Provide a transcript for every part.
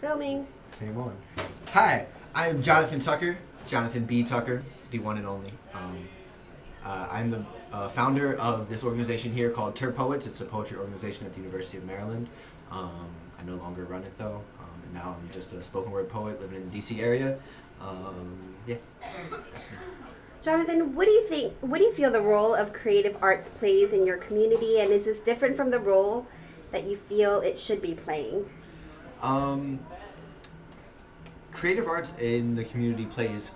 Filming. Game on. Hi, I'm Jonathan Tucker, Jonathan B. Tucker, the one and only. I'm the founder of this organization here called Ter Poets. It's a poetry organization at the University of Maryland. I no longer run it though, and now I'm just a spoken word poet living in the DC area. Yeah. Jonathan, what do you think? What do you feel the role of creative arts plays in your community, and is this different from the role that you feel it should be playing? Creative arts in the community plays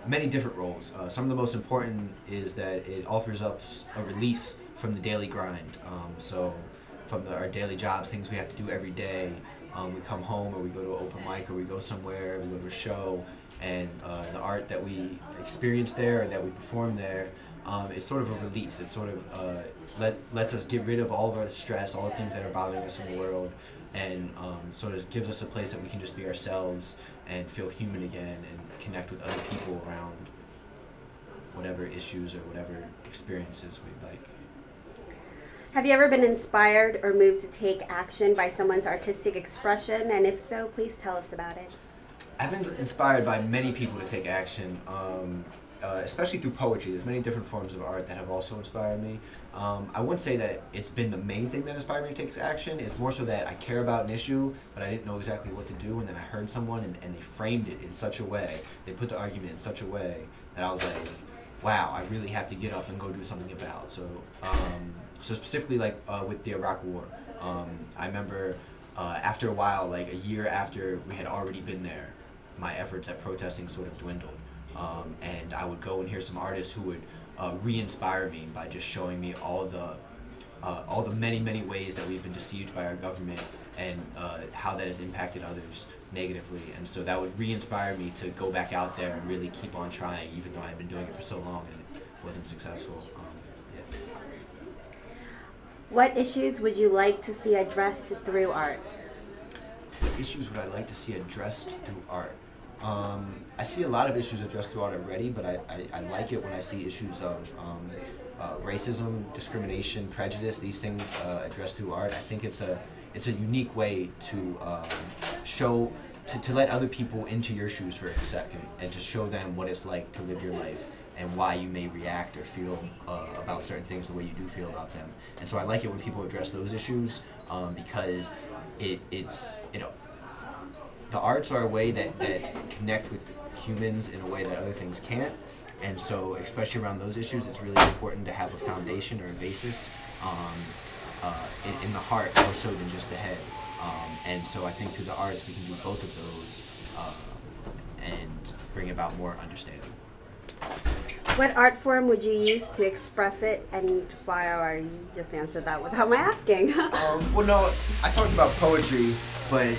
many different roles. Some of the most important is that it offers us a release from the daily grind. So from our daily jobs, things we have to do every day. We come home or we go to an open mic or we go somewhere, we go to a show, and the art that we experience there or that we perform there is sort of a release. It sort of lets us get rid of all of our stress, all the things that are bothering us in the world, and sort of gives us a place that we can just be ourselves and feel human again and connect with other people around whatever issues or whatever experiences we'd like. Have you ever been inspired or moved to take action by someone's artistic expression? And if so, please tell us about it. I've been inspired by many people to take action, especially through poetry. There's many different forms of art that have also inspired me. I wouldn't say that it's been the main thing that inspired me to take action. It's more so that I care about an issue, but I didn't know exactly what to do, and then I heard someone and they framed it in such a way, they put the argument in such a way that I was like, wow, I really have to get up and go do something about. So, so specifically like with the Iraq War, I remember after a while, like a year after we had already been there, my efforts at protesting sort of dwindled. And I would go and hear some artists who would re-inspire me by just showing me all the many ways that we've been deceived by our government and how that has impacted others negatively. And so that would re-inspire me to go back out there and really keep on trying, even though I had been doing it for so long and it wasn't successful. Yeah. What issues would you like to see addressed through art? What issues would I like to see addressed through art? I see a lot of issues addressed through art already, but I like it when I see issues of racism, discrimination, prejudice, these things addressed through art. I think it's a unique way to show, to let other people into your shoes for a second and to show them what it's like to live your life and why you may react or feel about certain things the way you do feel about them. And so I like it when people address those issues because the arts are a way that connect with humans in a way that other things can't, and so especially around those issues, it's really important to have a foundation or a basis in the heart more so than just the head. And so I think through the arts we can do both of those and bring about more understanding. What art form would you use to express it, and why? Or you just answered that without my asking. Well, no, I talked about poetry, but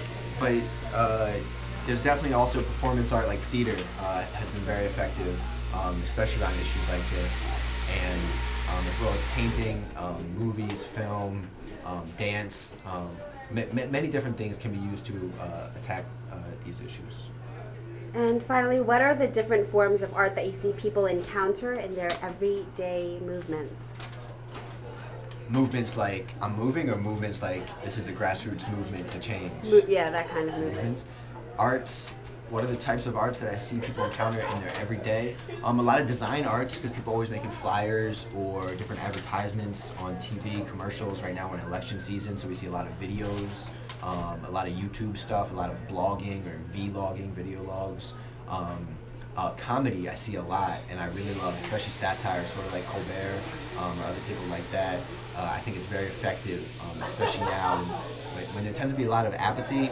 there's definitely also performance art, like theater has been very effective, especially around issues like this, and as well as painting, movies, film, dance, many different things can be used to attack these issues. And finally, what are the different forms of art that you see people encounter in their everyday movements? Movements like I'm moving, or movements like this is a grassroots movement to change? Yeah, that kind of movement. Arts, what are the types of arts that I see people encounter in their everyday? A lot of design arts, because people are always making flyers or different advertisements on TV, commercials. Right now we're in election season, so we see a lot of videos, a lot of YouTube stuff, a lot of blogging or vlogging, video logs. Comedy I see a lot, and I really love, especially satire, sort of like Colbert or other people like that. I think it's very effective, especially now when there tends to be a lot of apathy.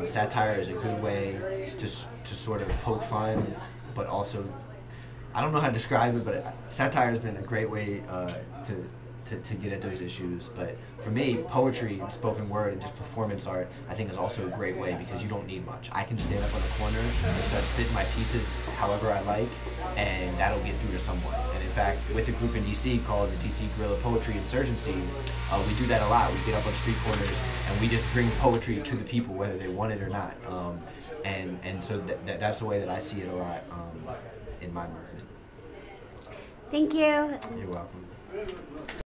Satire is a good way to sort of poke fun, but also, I don't know how to describe it, but satire has been a great way to get at those issues. But for me, poetry, spoken word, and just performance art, I think is also a great way because you don't need much. I can stand up on a corner and start spitting my pieces however I like, and that'll get through to someone. And in fact, with a group in DC called the DC Guerrilla Poetry Insurgency, we do that a lot. We get up on street corners and we just bring poetry to the people whether they want it or not. And so that's the way that I see it a lot in my movement. Thank you. You're welcome.